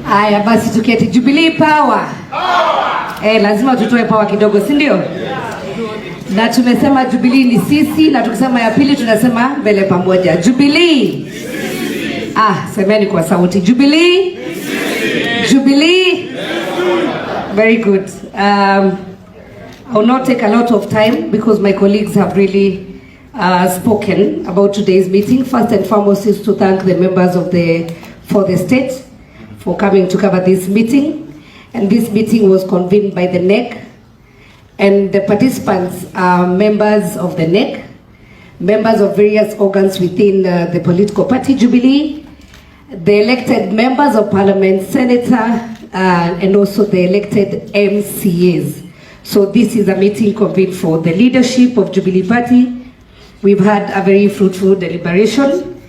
Aya basi tuketi. Jubilee power. Lazima tutoe power kidogo, si ndio? Na tumesema Jubilee ni sisi, na tukisema ya pili tunasema mbele pamoja. Jubilee. Semeni kwa sauti. Jubilee. Jubilee. Very good. I will not take a lot of time because my colleagues have really spoken about today's meeting. First and foremost is to thank the members of for the state for coming to cover this meeting. And this meeting was convened by the NEC, and the participants are members of the NEC, members of various organs within the political party Jubilee, the elected members of parliament, senator, and also the elected MCAs. So this is a meeting convened for the leadership of Jubilee Party. We've had a very fruitful deliberation.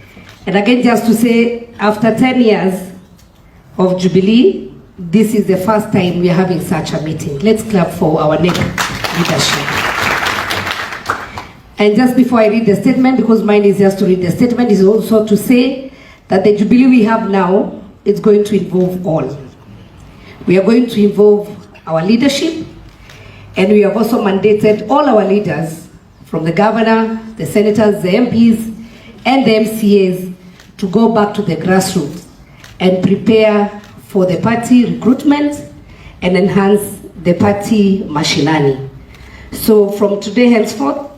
And again, just to say, after 10 years of Jubilee, this is the first time we are having such a meeting. Let's clap for our NEC leadership. And just before I read the statement, because mine is just to read the statement, is also to say that the Jubilee we have now is going to involve all. We are going to involve our leadership, and we have also mandated all our leaders, from the governor, the senators, the MPs, and the MCAs, to go back to the grassroots and prepare for the party recruitment and enhance the party machinery. So from today henceforth,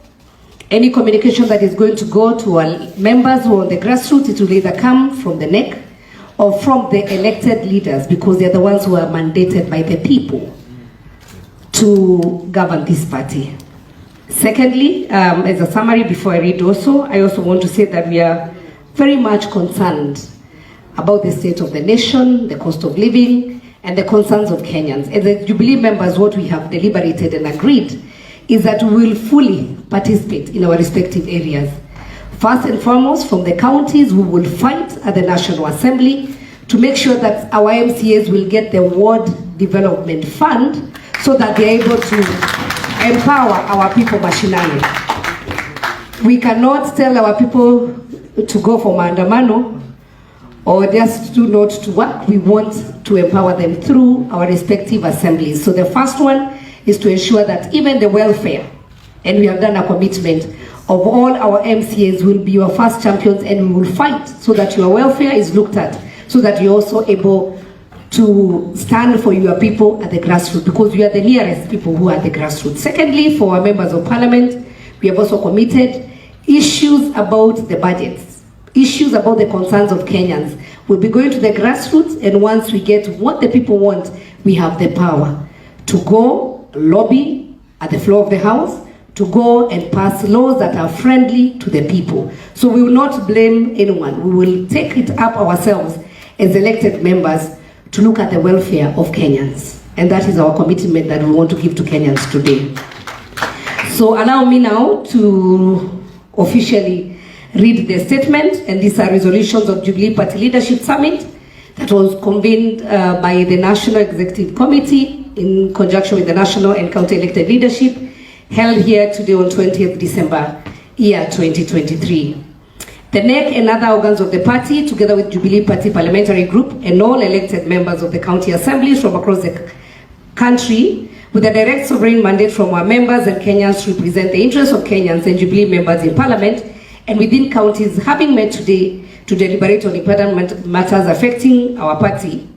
any communication that is going to go to our members who are on the grassroots, it will either come from the NEC or from the elected leaders, because they're the ones who are mandated by the people to govern this party. Secondly, as a summary before I read also, I also want to say that we are very much concerned about the state of the nation, the cost of living, and the concerns of Kenyans. As the Jubilee members, what we have deliberated and agreed is that we will fully participate in our respective areas. First and foremost, from the counties, we will fight at the National Assembly to make sure that our MCAs will get the Ward Development Fund so that they're able to empower our people machinery. We cannot tell our people to go for maandamano or just not to work. We want to empower them through our respective assemblies. So the first one is to ensure that even the welfare, and we have done a commitment of all our MCAs will be your first champions, and we will fight so that your welfare is looked at, so that you're also able to stand for your people at the grassroots, because we are the nearest people who are at the grassroots. Secondly, for our members of parliament, we have also committed issues about the budgets, issues about the concerns of Kenyans. We'll be going to the grassroots, and once we get what the people want, we have the power to go lobby at the floor of the house, to go and pass laws that are friendly to the people. So we will not blame anyone. We will take it up ourselves as elected members to look at the welfare of Kenyans. And that is our commitment that we want to give to Kenyans today. So allow me now to officially read the statement, and these are resolutions of Jubilee Party Leadership Summit that was convened by the National Executive Committee in conjunction with the national and county elected leadership, held here today on 20th December, year 2023. The NEC and other organs of the party, together with Jubilee Party Parliamentary Group and all elected members of the county assemblies from across the country, with a direct sovereign mandate from our members and Kenyans to represent the interests of Kenyans and Jubilee members in Parliament and within counties, having met today to deliberate on important matters affecting our party,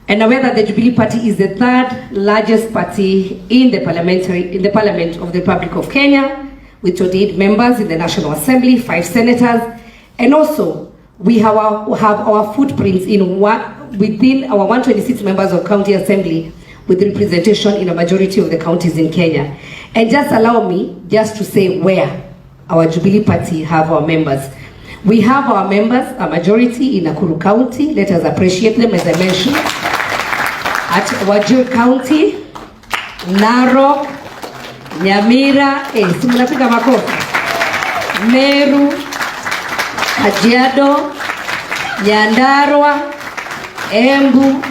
and aware that the Jubilee Party is the third largest party in the Parliament of the Republic of Kenya, with 28 members in the National Assembly, 5 senators, and also we have our footprints within our 126 members of County Assembly, with representation in a majority of the counties in Kenya. And just allow me just to say where our Jubilee Party have our members. We have our members, a majority in Nakuru County. Let us appreciate them, as I mentioned. At Wajir County, Narok, Nyamira, simnapiga makofi, Meru, Kajiado, Nyandarua, Embu,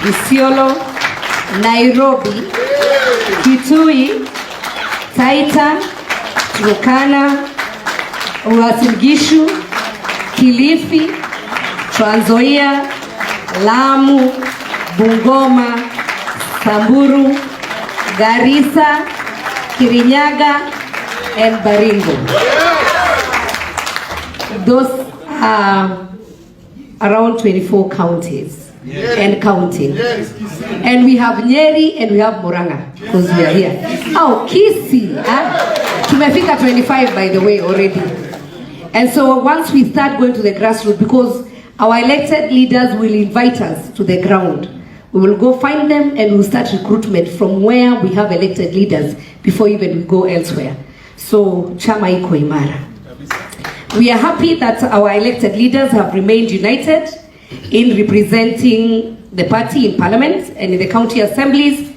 Isiolo, Nairobi, Kitui, Taita, Turkana, Uasin Gishu, Kilifi, Trans Nzoia, Lamu, Bungoma, Samburu, Garissa, Kirinyaga, and Baringo. Those are around 24 counties and counting. And we have Nyeri and we have Murang'a because we are here. Oh, Kisii. Tumefika 25 by the way already. And so once we start going to the grassroots, because our elected leaders will invite us to the ground, we will go find them and we'll start recruitment from where we have elected leaders before even we go elsewhere. So chama iko imara. We are happy that our elected leaders have remained united in representing the party in parliament and in the county assemblies,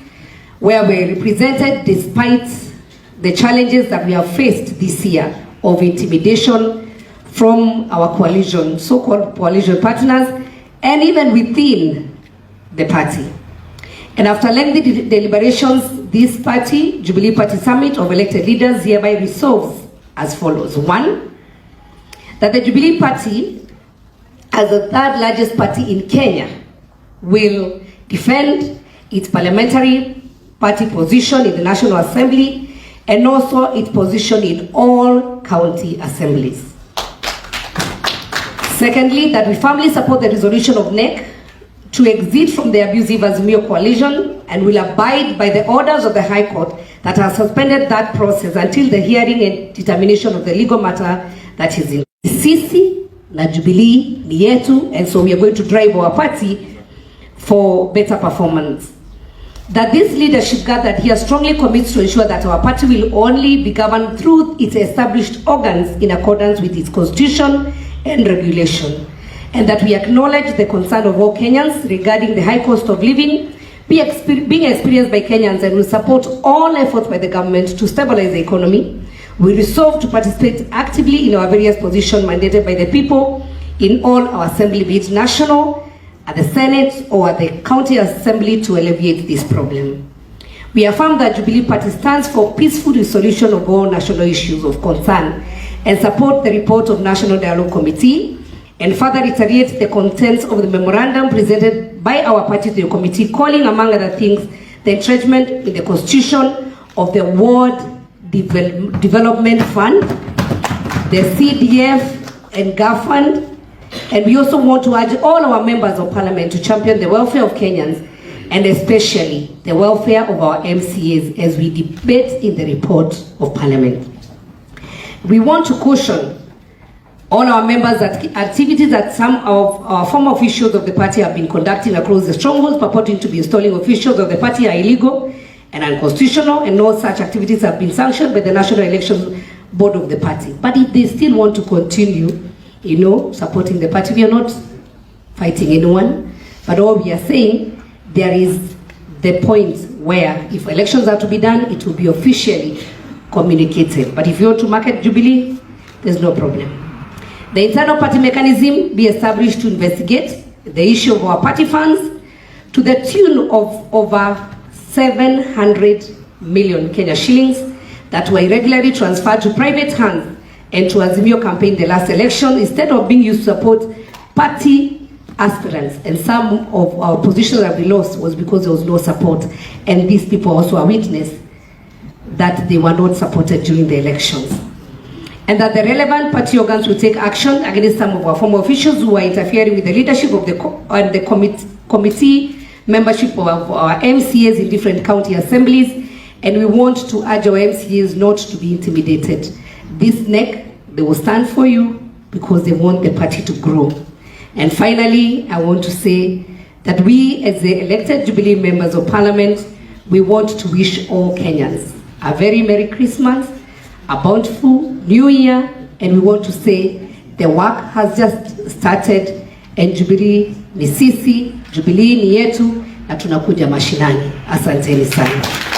where we're represented despite the challenges that we have faced this year of intimidation from our coalition, so-called coalition partners, and even within the party. And after lengthy deliberations, this party, Jubilee Party Summit of elected leaders, hereby resolves as follows. 1, that the Jubilee Party, as the third largest party in Kenya, will defend its parliamentary party position in the National Assembly and also its position in all county assemblies. Secondly, that we firmly support the resolution of NEC to exit from the abusive Azimio coalition and will abide by the orders of the High Court that has suspended that process until the hearing and determination of the legal matter that is in. Sisi na Jubilee ni yetu, and so we are going to drive our party for better performance. That this leadership gathered here strongly commits to ensure that our party will only be governed through its established organs in accordance with its constitution and regulation, and that we acknowledge the concern of all Kenyans regarding the high cost of living being experienced by Kenyans, and will support all efforts by the government to stabilize the economy. We resolve to participate actively in our various positions mandated by the people in all our assembly, be it national, at the Senate, or at the county assembly, to alleviate this problem. We affirm that Jubilee Party stands for peaceful resolution of all national issues of concern and support the report of National Dialogue Committee, and further reiterate the contents of the memorandum presented by our party to the committee, calling, among other things, the entrenchment in the constitution of the Ward Development Fund, the CDF and GAF Fund. And we also want to urge all our members of parliament to champion the welfare of Kenyans, and especially the welfare of our MCAs as we debate in the report of parliament. We want to caution all our members that activities that some of our former officials of the party have been conducting across the strongholds purporting to be installing officials of the party are illegal and unconstitutional, and no such activities have been sanctioned by the National Election Board of the party. But if they still want to continue, supporting the party, we are not fighting anyone, but all we are saying, there is the point where if elections are to be done, it will be officially communicated. But if you want to market Jubilee, there's no problem. The internal party mechanism be established to investigate the issue of our party funds to the tune of over 700 million Kenya shillings that were irregularly transferred to private hands and to Azimio campaign the last election, instead of being used to support party aspirants. And some of our positions that we lost was because there was no support, and these people also are witness that they were not supported during the elections. And that the relevant party organs will take action against some of our former officials who are interfering with the leadership of the committee membership of our MCAs in different county assemblies, and we want to urge our MCAs not to be intimidated. This NEC, they will stand for you because they want the party to grow. And finally, I want to say that we, as the elected Jubilee members of Parliament, we want to wish all Kenyans a very Merry Christmas, a bountiful New Year, and we want to say the work has just started, and Jubilee ni sisi, Jubilee ni yetu, na tunakuja mashinani. Asanteni sana.